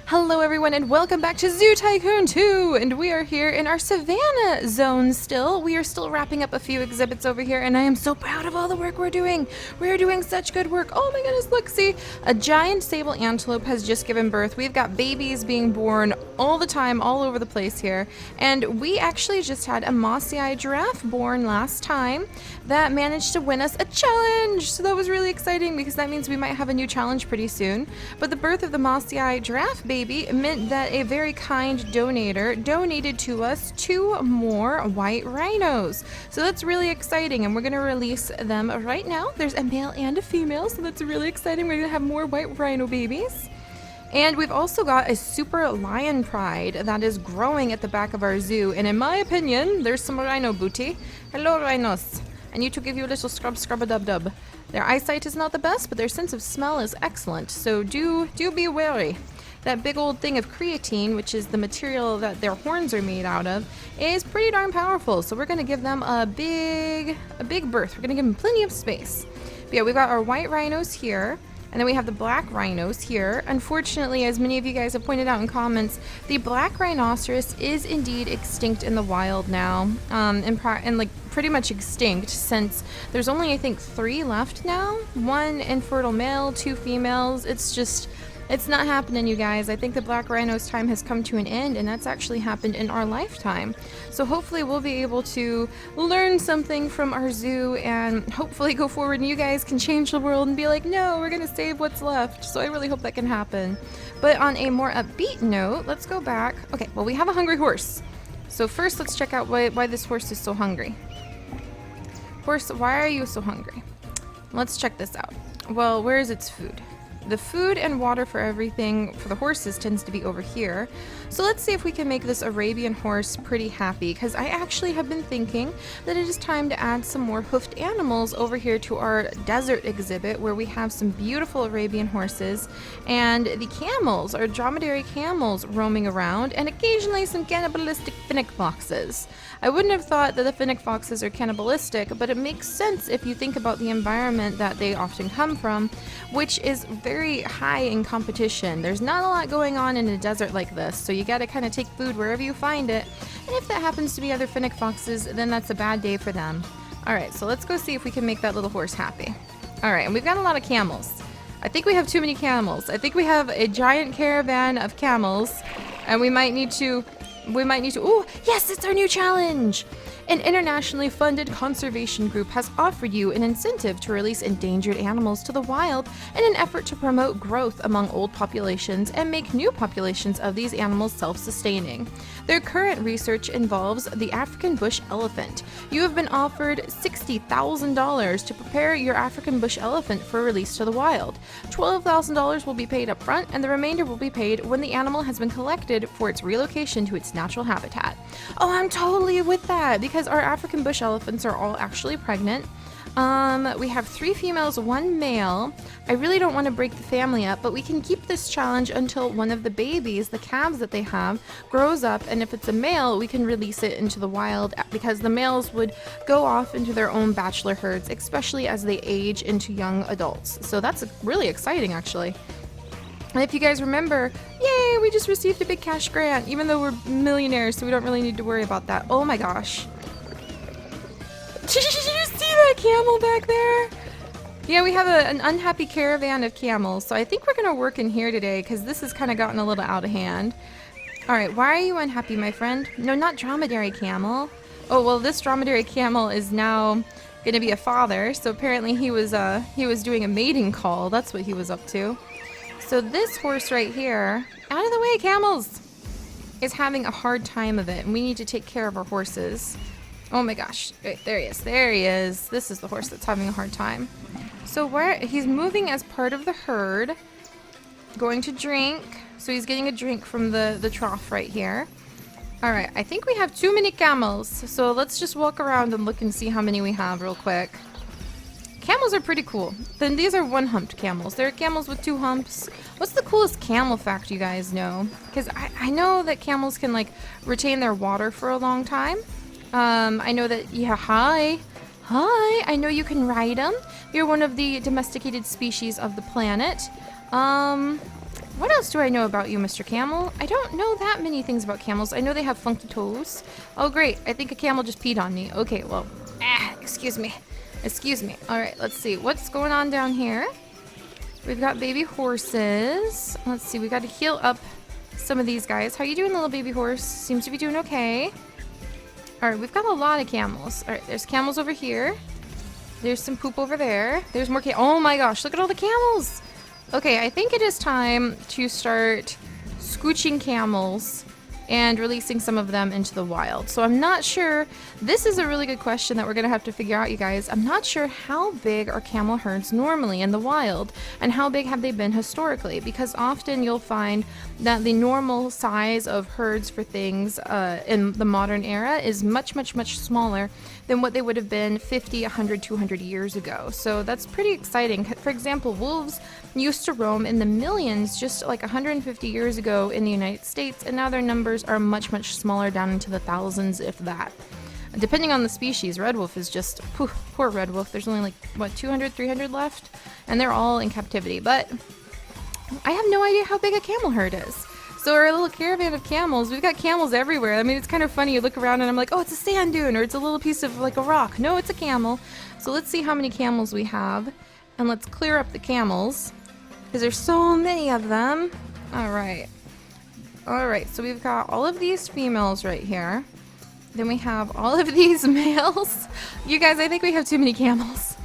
Hello everyone and welcome back to Zoo Tycoon 2, and we are here in our savannah zone still. We are still wrapping up a few exhibits over here, and I am so proud of all the work we're doing. We are doing such good work. Oh my goodness, look, see, a giant sable antelope has just given birth. We've got babies being born all the time, all over the place here, and we actually just had a mossy giraffe born last time that managed to win us a challenge. So that was really exciting because that means we might have a new challenge pretty soon. But the birth of the mossy giraffe baby meant that a very kind donator donated to us 2 more white rhinos. So that's really exciting, and we're going to release them right now. There's a male and a female, so that's really exciting. We're going to have more white rhino babies. And we've also got a super lion pride that is growing at the back of our zoo, and in my opinion, there's some rhino booty. Hello, rhinos. I need to give you a little scrub-a-dub-dub. Their eyesight is not the best, but their sense of smell is excellent, so do be wary. That big old thing of creatine, which is the material that their horns are made out of, is pretty darn powerful, so we're going to give them a big birth. We're going to give them plenty of space. But yeah, we've got our white rhinos here, and then we have the black rhinos here. Unfortunately, as many of you guys have pointed out in comments, the black rhinoceros is indeed extinct in the wild now, and like pretty much extinct, since there's only, I think, 3 left now. 1 infertile male, 2 females. It's not happening, you guys. I think the black rhino's time has come to an end, and that's actually happened in our lifetime. So hopefully we'll be able to learn something from our zoo and hopefully go forward, and you guys can change the world and be like, no, we're gonna save what's left. So I really hope that can happen. But on a more upbeat note, let's go back. Okay, well, we have a hungry horse. So first, let's check out why this horse is so hungry. Horse, why are you so hungry? Let's check this out. Well, where is its food? The food and water for everything for the horses tends to be over here. So let's see if we can make this Arabian horse pretty happy, because I actually have been thinking that it is time to add some more hoofed animals over here to our desert exhibit, where we have some beautiful Arabian horses and the camels, or dromedary camels, roaming around, and occasionally some cannibalistic finnick foxes. I wouldn't have thought that the finnick foxes are cannibalistic, but it makes sense if you think about the environment that they often come from, which is very high in competition. There's not a lot going on in a desert like this, so you gotta kind of take food wherever you find it, and if that happens to be other finnick foxes, then that's a bad day for them. Alright, so let's go see if we can make that little horse happy. Alright, and we've got a lot of camels. I think we have too many camels. I think we have a giant caravan of camels, and we might need to, oh, yes, it's our new challenge! An internationally funded conservation group has offered you an incentive to release endangered animals to the wild in an effort to promote growth among old populations and make new populations of these animals self-sustaining. Their current research involves the African bush elephant. You have been offered $60,000 to prepare your African bush elephant for release to the wild. $12,000 will be paid up front, and the remainder will be paid when the animal has been collected for its relocation to its natural habitat. Oh, I'm totally with that, because our African bush elephants are all actually pregnant. We have 3 females, 1 male. I really don't want to break the family up, but we can keep this challenge until one of the babies, the calves that they have, grows up, and if it's a male, we can release it into the wild, because the males would go off into their own bachelor herds, especially as they age into young adults. So that's really exciting, actually. And if you guys remember, yay, we just received a big cash grant, even though we're millionaires, so we don't really need to worry about that. Oh my gosh. Did you see that camel back there? Yeah, we have an unhappy caravan of camels, so I think we're going to work in here today, because this has kind of gotten a little out of hand. Alright, why are you unhappy, my friend? No, not dromedary camel. Oh, well, this dromedary camel is now going to be a father, so apparently he was doing a mating call. That's what he was up to. So this horse right here, out of the way, camels, is having a hard time of it, and we need to take care of our horses. Oh my gosh, right, there he is, there he is. This is the horse that's having a hard time. So he's moving as part of the herd, going to drink, so he's getting a drink from the trough right here. Alright, I think we have too many camels, so let's just walk around and look and see how many we have real quick. Camels are pretty cool. Then these are 1-humped camels. There are camels with 2 humps. What's the coolest camel fact you guys know? Because I know that camels can, like, retain their water for a long time. I know that, yeah, hi, I know you can ride them. You're one of the domesticated species of the planet. What else do I know about you, Mr. Camel? I don't know that many things about camels. I know they have funky toes. Oh, great. I think a camel just peed on me. Okay, well, excuse me. Excuse me. All right, let's see. What's going on down here? We've got baby horses. Let's see. We got to heal up some of these guys. How you doing, little baby horse? Seems to be doing okay. All right, we've got a lot of camels. All right, there's camels over here. There's some poop over there. There's more oh my gosh, look at all the camels. Okay, I think it is time to start scooching camels and releasing some of them into the wild. So I'm not sure, this is a really good question that we're gonna have to figure out, you guys. I'm not sure how big are camel herds normally in the wild and how big have they been historically, because often you'll find that the normal size of herds for things in the modern era is much smaller than what they would have been 50, 100, 200 years ago. So that's pretty exciting. For example, wolves used to roam in the millions just like 150 years ago in the United States, and now their numbers are much smaller, down into the thousands, if that. Depending on the species, red wolf is just, poor red wolf. There's only like, what, 200, 300 left? And they're all in captivity. But I have no idea how big a camel herd is. So our little caravan of camels, we've got camels everywhere. I mean, it's kind of funny. You look around and I'm like, oh, it's a sand dune, or it's a little piece of like a rock. No, it's a camel. So let's see how many camels we have. And let's clear up the camels, because there's so many of them. All right. All right, so we've got all of these females right here. Then we have all of these males. You guys, I think we have too many camels.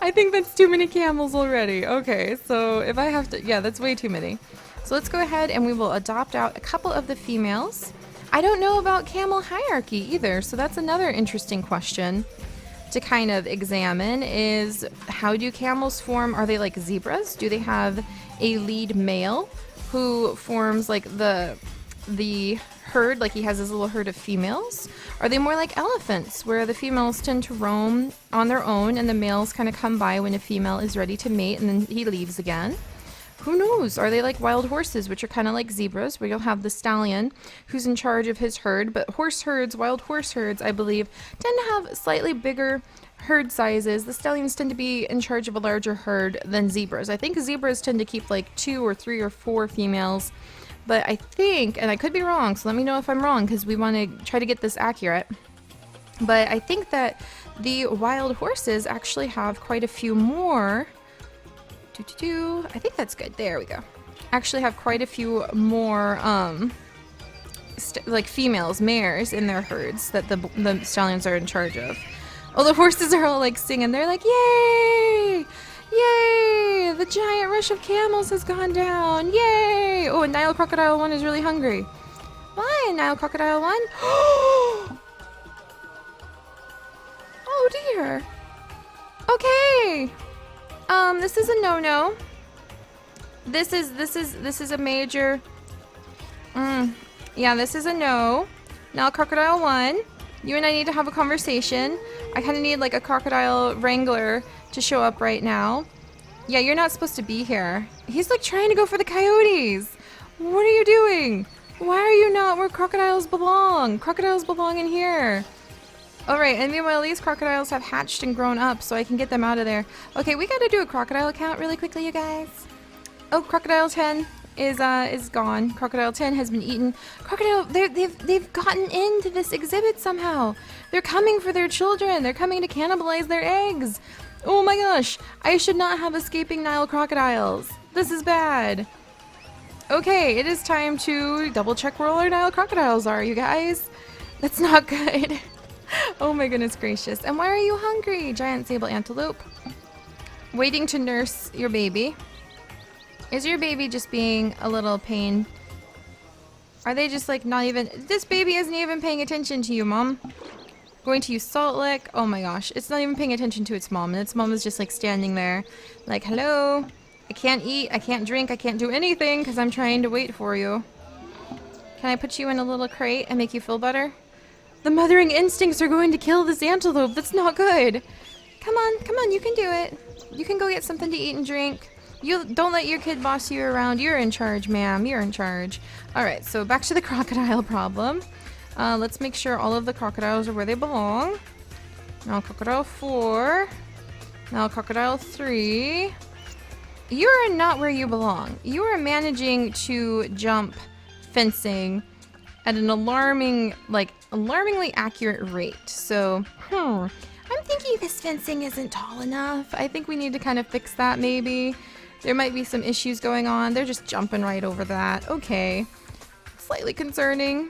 I think that's too many camels already. Okay, so if I have to, yeah, that's way too many. So let's go ahead and we will adopt out a couple of the females. I don't know about camel hierarchy either, so that's another interesting question to kind of examine, is how do camels form? Are they like zebras? Do they have a lead male who forms like the herd, like he has his little herd of females? Are they more like elephants, where the females tend to roam on their own and the males kind of come by when a female is ready to mate and then he leaves again? Who knows? Are they like wild horses, which are kind of like zebras, where you'll have the stallion who's in charge of his herd? But horse herds, wild horse herds, I believe, tend to have slightly bigger herd sizes. The stallions tend to be in charge of a larger herd than zebras. I think zebras tend to keep like 2 or 3 or 4 females. But I think, and I could be wrong, so let me know if I'm wrong, because we want to try to get this accurate. But I think that the wild horses actually have quite a few more. I think that's good. There we go. Actually have quite a few more like females, mares in their herds that the stallions are in charge of. Oh, the horses are all like singing. They're like, yay! Yay! The giant rush of camels has gone down. Yay! Oh, and Nile Crocodile 1 is really hungry. Why, Nile Crocodile 1? Oh dear. Okay. This is a no-no. This is a major. Yeah, this is a no. Now, Crocodile 1, you and I need to have a conversation. I kind of need like a crocodile wrangler to show up right now. Yeah, you're not supposed to be here. He's like trying to go for the coyotes. What are you doing? Why are you not where crocodiles belong? Crocodiles belong in here. Alright, and meanwhile these crocodiles have hatched and grown up, so I can get them out of there. Okay, we gotta do a crocodile count really quickly, you guys. Oh, Crocodile 10 is gone. Crocodile 10 has been eaten. Crocodile, they've gotten into this exhibit somehow. They're coming for their children. They're coming to cannibalize their eggs. Oh my gosh, I should not have escaping Nile crocodiles. This is bad. Okay, it is time to double check where all our Nile crocodiles are, you guys. That's not good. Oh my goodness gracious. And why are you hungry? Giant sable antelope. Waiting to nurse your baby. Is your baby just being a little pain? Are they just like not even... This baby isn't even paying attention to you, Mom. Going to use salt lick. Oh my gosh. It's not even paying attention to its mom. And its mom is just like standing there. Like, hello. I can't eat. I can't drink. I can't do anything because I'm trying to wait for you. Can I put you in a little crate and make you feel better? The mothering instincts are going to kill this antelope. That's not good. Come on, you can do it. You can go get something to eat and drink. You don't let your kid boss you around. You're in charge, ma'am. You're in charge. Alright, so back to the crocodile problem. Let's make sure all of the crocodiles are where they belong. Now Crocodile 4. Now Crocodile 3. You are not where you belong. You are managing to jump fencing at an alarmingly accurate rate. So, I'm thinking this fencing isn't tall enough. I think we need to kind of fix that maybe. There might be some issues going on. They're just jumping right over that. Okay. Slightly concerning.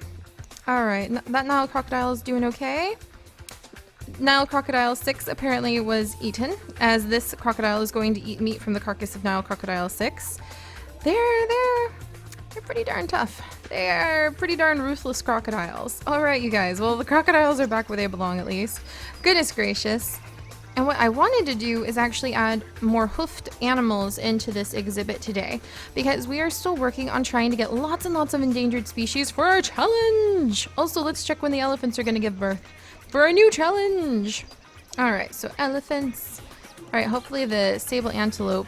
Alright, that Nile crocodile is doing okay. Nile crocodile 6 apparently was eaten, as this crocodile is going to eat meat from the carcass of Nile crocodile 6. They're pretty darn tough. They are pretty darn ruthless crocodiles. Alright, you guys. Well, the crocodiles are back where they belong at least. Goodness gracious. And what I wanted to do is actually add more hoofed animals into this exhibit today, because we are still working on trying to get lots and lots of endangered species for our challenge. Also, let's check when the elephants are going to give birth for a new challenge. Alright, so elephants. Alright, hopefully the sable antelope.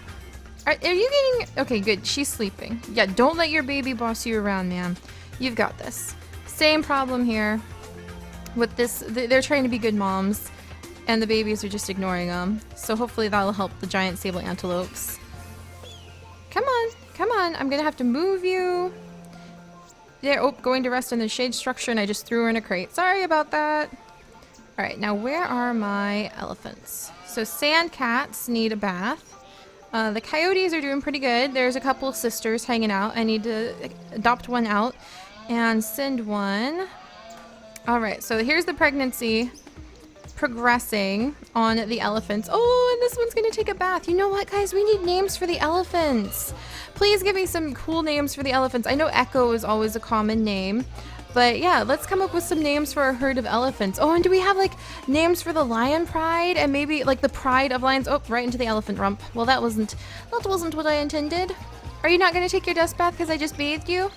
Are you getting... Okay, good. She's sleeping. Yeah, don't let your baby boss you around, ma'am. You've got this. Same problem here with this. They're trying to be good moms, and the babies are just ignoring them. So hopefully that'll help the giant sable antelopes. Come on. Come on. I'm going to have to move you. There. Oh, going to rest in the shade structure, and I just threw her in a crate. Sorry about that. Alright, now where are my elephants? So sand cats need a bath. The coyotes are doing pretty good. There's a couple sisters hanging out. I need to adopt one out and send one. Alright, so here's the pregnancy progressing on the elephants. Oh, and this one's gonna take a bath. You know what, guys? We need names for the elephants. Please give me some cool names for the elephants. I know Echo is always a common name. But yeah, let's come up with some names for a herd of elephants. Oh, and do we have like names for the lion pride and maybe like the pride of lions? Oh, right into the elephant rump. Well, that wasn't what I intended. Are you not going to take your dust bath because I just bathed you?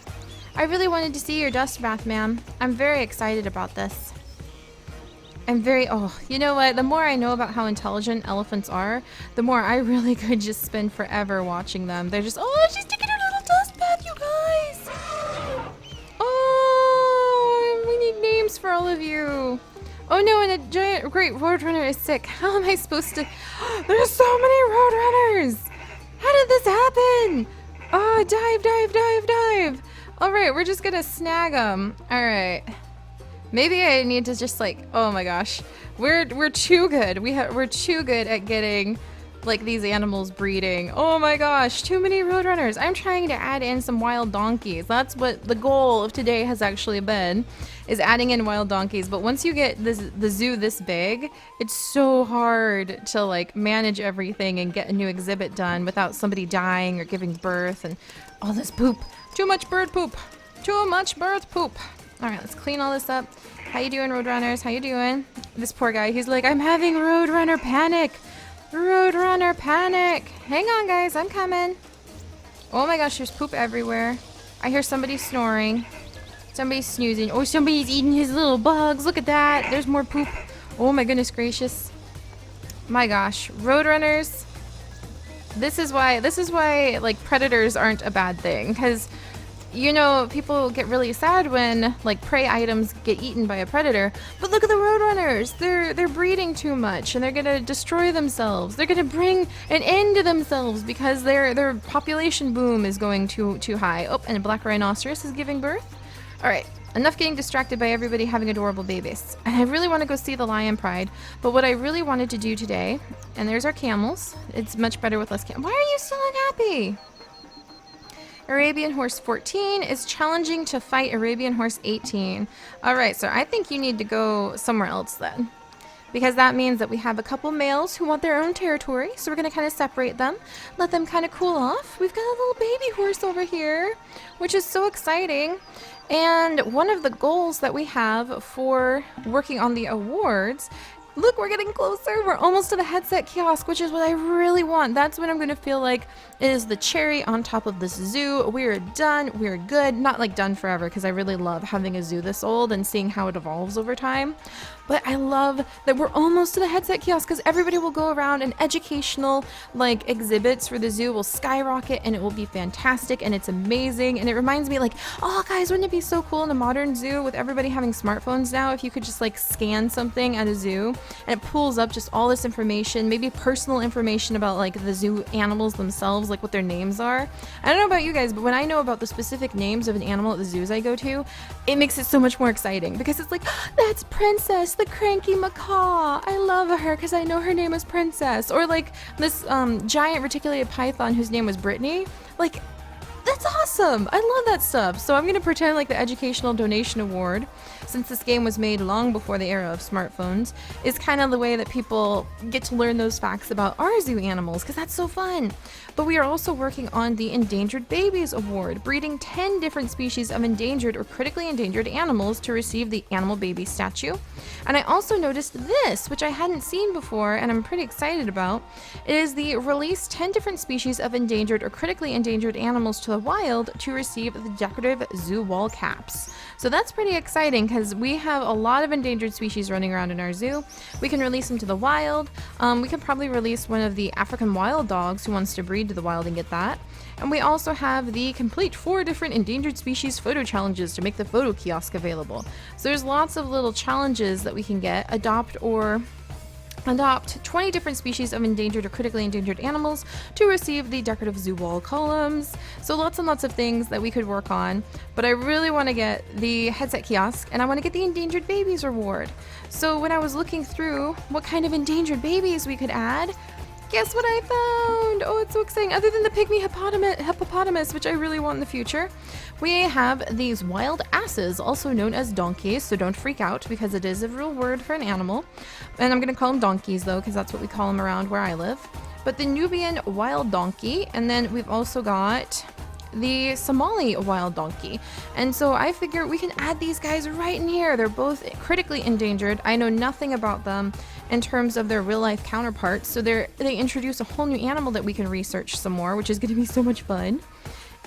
I really wanted to see your dust bath, ma'am. I'm very excited about this. Oh, you know what? The more I know about how intelligent elephants are, the more I really could just spend forever watching them. They're just, oh, she's taking her little dust bath, you guys. Names for all of you. Oh no, and a giant great roadrunner is sick. How am I supposed to... There's so many roadrunners! How did this happen? Oh, dive. Alright, we're just gonna snag them. Alright. Maybe I need to just like... Oh my gosh. We're too good. We're too good at getting like these animals breeding. Oh my gosh, too many roadrunners. I'm trying to add in some wild donkeys. That's what the goal of today has actually been, is adding in wild donkeys. But once you get the zoo this big, it's so hard to like manage everything and get a new exhibit done without somebody dying or giving birth and all this poop. Too much bird poop. Too much bird poop. All right, let's clean all this up. How you doing, roadrunners? How you doing? This poor guy, he's like, I'm having roadrunner panic. Roadrunner panic. Hang on, guys. I'm coming. Oh my gosh, there's poop everywhere. I hear somebody snoring. Somebody's snoozing. Oh, somebody's eating his little bugs. Look at that. There's more poop. Oh my goodness gracious. My gosh. Roadrunners. This is why like predators aren't a bad thing, because you know, people get really sad when like prey items get eaten by a predator, but look at the roadrunners. They're breeding too much and they're gonna destroy themselves. They're gonna bring an end to themselves because their population boom is going too high. Oh, and a black rhinoceros is giving birth. All right, enough getting distracted by everybody having adorable babies. And I really want to go see the lion pride, but what I really wanted to do today, and there's our camels. It's much better with less camels. Why are you still unhappy? Arabian horse 14 is challenging to fight Arabian horse 18. All right, so I think you need to go somewhere else then, because that means that we have a couple males who want their own territory. So we're going to kind of separate them, let them kind of cool off. We've got a little baby horse over here, which is so exciting. And one of the goals that we have for working on the awards, look, we're getting closer. We're almost to the headset kiosk, which is what I really want. That's when I'm going to feel like it is the cherry on top of this zoo. We're done. We're good. Not like done forever, because I really love having a zoo this old and seeing how it evolves over time. But I love that we're almost to the headset kiosk, because everybody will go around and educational like exhibits for the zoo will skyrocket, and it will be fantastic, and it's amazing. And it reminds me like, oh guys, wouldn't it be so cool in a modern zoo with everybody having smartphones now if you could just like scan something at a zoo and it pulls up just all this information, maybe personal information about like the zoo animals themselves, like what their names are. I don't know about you guys, but when I know about the specific names of an animal at the zoos I go to, it makes it so much more exciting because it's like, that's Princess, the cranky macaw. I love her because I know her name is Princess. Or like this giant reticulated python whose name was Brittany. Like, that's awesome! I love that stuff. So I'm gonna pretend like the Educational Donation Award, since this game was made long before the era of smartphones, is kind of the way that people get to learn those facts about our zoo animals, because that's so fun. But we are also working on the Endangered Babies Award, breeding 10 different species of endangered or critically endangered animals to receive the Animal Baby statue. And I also noticed this, which I hadn't seen before and I'm pretty excited about. It is the release 10 different species of endangered or critically endangered animals to the wild to receive the decorative zoo wall caps. So that's pretty exciting because we have a lot of endangered species running around in our zoo. We can release them to the wild. We can probably release one of the African wild dogs who wants to breed to the wild and get that. And we also have the complete 4 different endangered species photo challenges to make the photo kiosk available. So there's lots of little challenges that we can get, adopt 20 different species of endangered or critically endangered animals to receive the decorative zoo wall columns. So lots and lots of things that we could work on, but I really want to get the headset kiosk and I want to get the endangered babies reward. So when I was looking through what kind of endangered babies we could add, guess what I found? Oh, it's so exciting. Other than the pygmy hippopotamus, which I really want in the future, we have these wild asses, also known as donkeys, so don't freak out because it is a real word for an animal. And I'm going to call them donkeys, though, because that's what we call them around where I live. But the Nubian wild donkey, and then we've also got the Somali wild donkey. And so I figure we can add these guys right in here. They're both critically endangered. I know nothing about them in terms of their real life counterparts, so they introduce a whole new animal that we can research some more, which is going to be so much fun.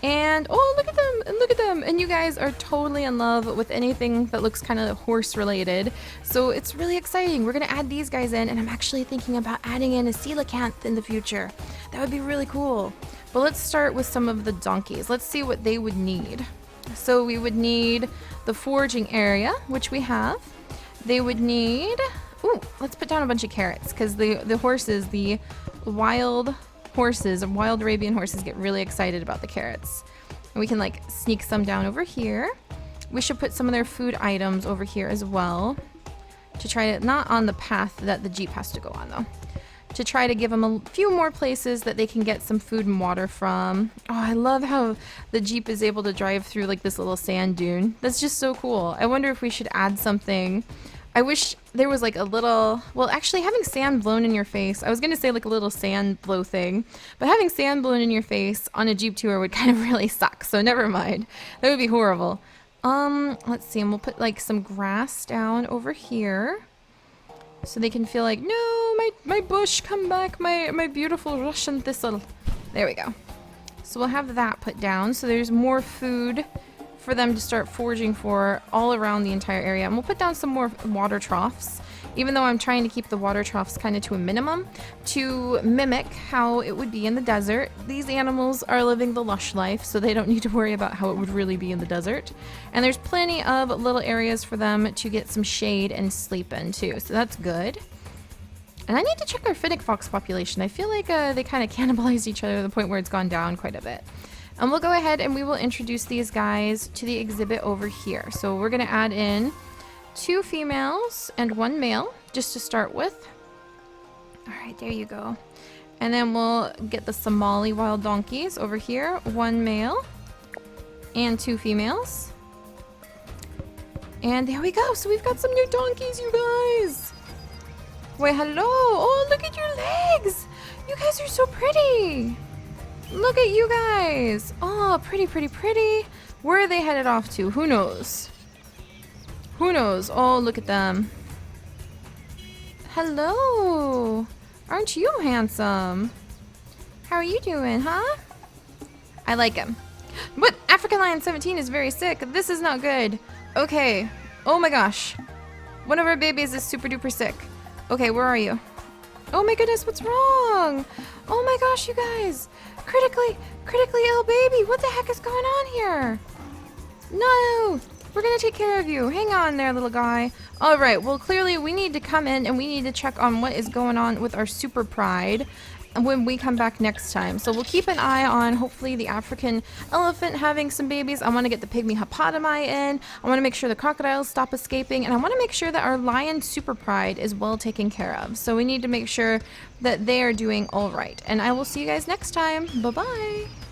And oh, look at them, and look at them, and you guys are totally in love with anything that looks kind of horse related, so it's really exciting. We're going to add these guys in, and I'm actually thinking about adding in a coelacanth in the future. That would be really cool. But let's start with some of the donkeys. Let's see what they would need. So we would need the foraging area, which we have. They would need, ooh, let's put down a bunch of carrots, because the horses, the wild horses, wild Arabian horses, get really excited about the carrots. And we can like sneak some down over here. We should put some of their food items over here as well, to try to, not on the path that the Jeep has to go on though, to try to give them a few more places that they can get some food and water from. Oh, I love how the Jeep is able to drive through like this little sand dune. That's just so cool. I wonder if we should add something. I wish there was like a little, well, actually having sand blown in your face, I was going to say like a little sand blow thing, but having sand blown in your face on a Jeep tour would kind of really suck, so never mind. That would be horrible. Let's see, and we'll put like some grass down over here so they can feel like, no, my bush, come back, my beautiful Russian thistle. There we go. So we'll have that put down so there's more food for them to start foraging for all around the entire area. And we'll put down some more water troughs, even though I'm trying to keep the water troughs kind of to a minimum to mimic how it would be in the desert. These animals are living the lush life, so they don't need to worry about how it would really be in the desert. And there's plenty of little areas for them to get some shade and sleep in too, so that's good. And I need to check our fennec fox population. I feel like they kind of cannibalize each other to the point where it's gone down quite a bit. And we'll go ahead and we will introduce these guys to the exhibit over here. So we're going to add in 2 females and 1 male just to start with. All right, there you go. And then we'll get the Somali wild donkeys over here. 1 male and 2 females. And there we go. So we've got some new donkeys, you guys. Wait, hello. Oh, look at your legs. You guys are so pretty. Look at you guys. Oh, pretty, pretty, pretty. Where are they headed off to? Who knows? Who knows? Oh, look at them. Hello. Aren't you handsome? How are you doing, huh? I like him. But African Lion 17 is very sick. This is not good. Okay. Oh my gosh. One of our babies is super duper sick. Okay, where are you? Oh my goodness, what's wrong? Oh my gosh, you guys. Critically ill baby. What the heck is going on here? No. We're gonna take care of you. Hang on there, little guy. All right, well, clearly we need to come in and we need to check on what is going on with our super pride when we come back next time. So we'll keep an eye on hopefully the African elephant having some babies. I want to get the pygmy hippopotami in. I want to make sure the crocodiles stop escaping, and I want to make sure that our lion super pride is well taken care of. So we need to make sure that they are doing all right. And I will see you guys next time. Bye-bye.